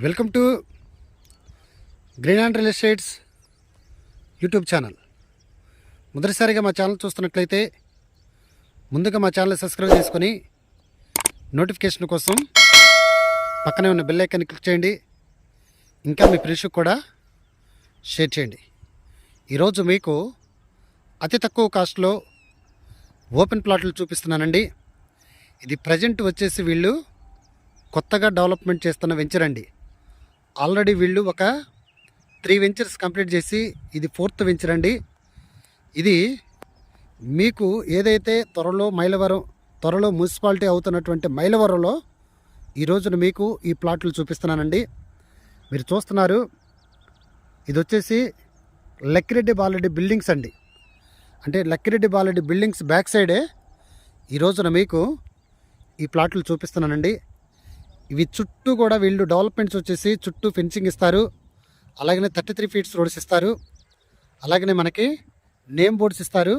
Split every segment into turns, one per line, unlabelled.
Welcome to green and real estates YouTube channel. మొదటిసారిగా మా channel చూస్తున్నట్లయితే ముందుగా మా ఛానల్ సబ్స్క్రైబ్ చేసుకొని నోటిఫికేషన్ కోసం పక్కనే ఉన్న బెల్ ఐకాన్ని క్లిక్ చేయండి. ఇంకా మీ ఫ్రెండ్స్కి కూడా షేర్ చేయండి. ఈరోజు మీకు అతి తక్కువ కాస్ట్లో ఓపెన్ ప్లాట్లు చూపిస్తున్నానండి. ఇది ప్రజెంట్ వచ్చేసి వీళ్ళు కొత్తగా డెవలప్మెంట్ చేస్తున్న వెంచర్ అండి. ఆల్రెడీ వీళ్ళు ఒక 3 వెంచర్స్ కంప్లీట్ చేసి ఇది 4th వెంచర్ అండి. ఇది మీకు ఏదైతే త్వరలో మున్సిపాలిటీ అవుతున్నటువంటి మైలవరంలో ఈ రోజున మీకు ఈ ప్లాట్లు చూపిస్తున్నానండి. మీరు చూస్తున్నారు, ఇది వచ్చేసి లక్కిరెడ్డి బాలరెడ్డి బిల్డింగ్స్ అండి. అంటే లక్కిరెడ్డి బాలరెడ్డి బిల్డింగ్స్ బ్యాక్ సైడే ఈ రోజున మీకు ఈ ప్లాట్లు చూపిస్తున్నానండి. ఇవి చుట్టూ కూడా వీళ్ళు డెవలప్మెంట్స్ వచ్చేసి చుట్టూ ఫెన్సింగ్ ఇస్తారు. అలాగనే 33 ఫీట్స్ రోడ్స్ ఇస్తారు. అలాగనే మనకి నేమ్ బోర్డ్స్ ఇస్తారు.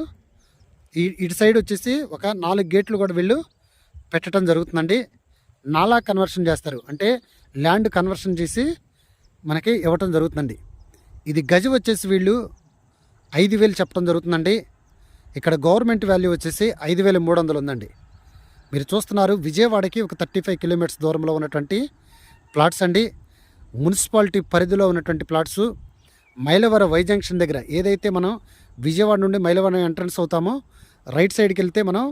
ఇటు సైడ్ వచ్చేసి ఒక 4 గేట్లు కూడా వీళ్ళు పెట్టడం జరుగుతుందండి. నాలా కన్వర్షన్ చేస్తారు, అంటే ల్యాండ్ కన్వర్షన్ చేసి మనకి ఇవ్వటం జరుగుతుందండి. ఇది గజం వచ్చేసి వీళ్ళు 5,000 చెప్పడం జరుగుతుందండి. ఇక్కడ గవర్నమెంట్ వాల్యూ వచ్చేసి 5,300 ఉందండి. మీరు చూస్తున్నారు, విజయవాడకి ఒక 35 కిలోమీటర్స్ దూరంలో ఉన్నటువంటి ప్లాట్స్ అండి. మున్సిపాలిటీ పరిధిలో ఉన్నటువంటి ప్లాట్స్. మైలవరం వై జంక్షన్ దగ్గర ఏదైతే మనం విజయవాడ నుండి మైలవరం ఎంట్రన్స్ అవుతామో రైట్ సైడ్కి వెళ్తే మనం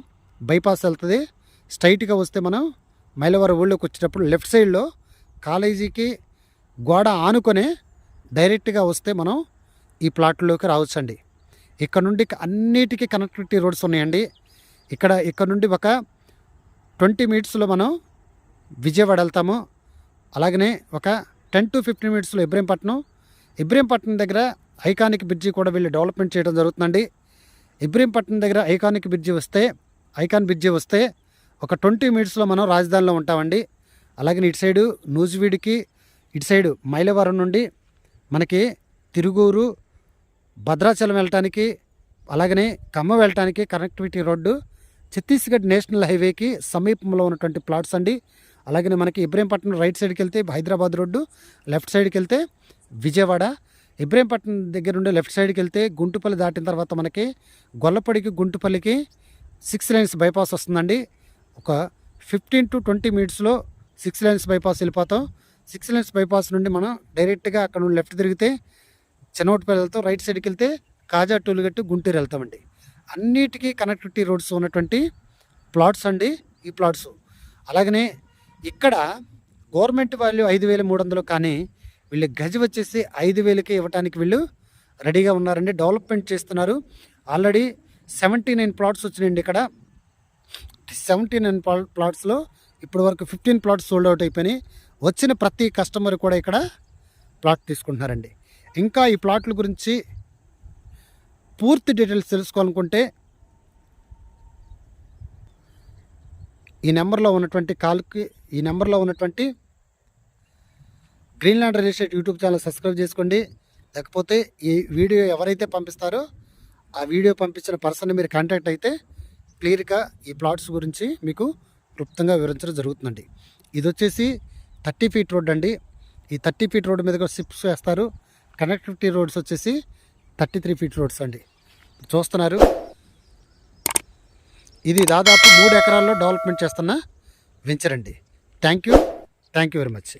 బైపాస్ వెళ్తుంది. స్ట్రైట్గా వస్తే మనం మైలవరం ఊళ్ళోకి వచ్చేటప్పుడు లెఫ్ట్ సైడ్లో కాలేజీకి గోడ ఆనుకొనే డైరెక్ట్గా వస్తే మనం ఈ ప్లాట్లోకి రావచ్చండి. ఇక్కడ నుండి అన్నిటికీ కనెక్టివిటీ రోడ్స్ ఉన్నాయండి. ఇక్కడ నుండి ఒక 20 మినిట్స్లో మనం విజయవాడ వెళ్తాము. అలాగనే ఒక 10 to 15 మినిట్స్లో ఇబ్రహీంపట్నం దగ్గర ఐకానిక్ బ్రిడ్జి కూడా వీళ్ళు డెవలప్మెంట్ చేయడం జరుగుతుందండి. ఇబ్రహీంపట్నం దగ్గర ఐకాన్ బ్రిడ్జి వస్తే ఒక 20 మినిట్స్లో మనం రాజధానిలో ఉంటామండి. అలాగే ఇటు సైడు నూజివీడికి, ఇటు సైడు మైలవరం నుండి మనకి తిరుగూరు, భద్రాచలం వెళ్ళటానికి, అలాగనే ఖమ్మం వెళ్ళటానికి కనెక్టివిటీ రోడ్డు ఛత్తీస్గఢ్ నేషనల్ హైవేకి సమీపంలో ఉన్నటువంటి ప్లాట్స్ అండి. అలాగే మనకి ఇబ్రహీంపట్నం రైట్ సైడ్కి వెళ్తే హైదరాబాద్ రోడ్డు, లెఫ్ట్ సైడ్కి వెళ్తే విజయవాడ. ఇబ్రహీంపట్నం దగ్గర నుండి లెఫ్ట్ సైడ్కి వెళ్తే గుంటుపల్లి దాటిన తర్వాత మనకి గొల్లపడికి గుంటుపల్లికి 6 lanes బైపాస్ వస్తుందండి. ఒక 15 to 20 మినిట్స్లో 6 lanes బైపాస్ వెళ్ళిపోతాం. 6 lanes బైపాస్ నుండి మనం డైరెక్ట్గా అక్కడ నుండి లెఫ్ట్ తిరిగితే చెన్నోటిపల్లి వెళ్తాం. రైట్ సైడ్కి వెళ్తే కాజా టూల్గట్టు గుంటూరు వెళ్తామండి. అన్నిటికీ కనెక్టివిటీ రోడ్స్ ఉన్నటువంటి ప్లాట్స్ అండి ఈ ప్లాట్స్. అలాగనే ఇక్కడ గవర్నమెంట్ వాల్యూ 5,300, కానీ వీళ్ళు గజం వచ్చేసి 5,000కి ఇవ్వడానికి వీళ్ళు రెడీగా ఉన్నారండి. డెవలప్మెంట్ చేస్తున్నారు. ఆల్రెడీ 79 ప్లాట్స్ వచ్చినాయండి. ఇక్కడ 79 ప్లాట్స్లో ఇప్పటి వరకు 15 ప్లాట్స్ సోల్డ్ అవుట్ అయిపోయినాయి. వచ్చిన ప్రతి కస్టమర్ కూడా ఇక్కడ ప్లాట్ తీసుకుంటున్నారండి. ఇంకా ఈ ప్లాట్ల గురించి పూర్తి డీటెయిల్స్ తెలుసుకోవాలనుకుంటే ఈ నెంబర్లో ఉన్నటువంటి Greenland real estate YouTube channel subscribe చేసుకోండి. లేకపోతే ఈ వీడియో ఎవరైతే పంపిస్తారో ఆ వీడియో పంపించిన పర్సన్ని మీరు కాంటాక్ట్ అయితే క్లియర్గా ఈ ప్లాట్స్ గురించి మీకు క్లుప్తంగా వివరించడం జరుగుతుందండి. ఇది వచ్చేసి 30 ఫీట్ రోడ్ అండి. ఈ 30 ఫీట్ రోడ్డు మీద షిప్స్ వేస్తారు. కనెక్టివిటీ రోడ్స్ వచ్చేసి 33 ఫీట్ రోడ్స్ అండి. చూస్తున్నారు, ఇది దాదాపు 3 ఎకరాల్లో డెవలప్మెంట్ చేస్తున్న వెంచర్ అండి. Thank you very much.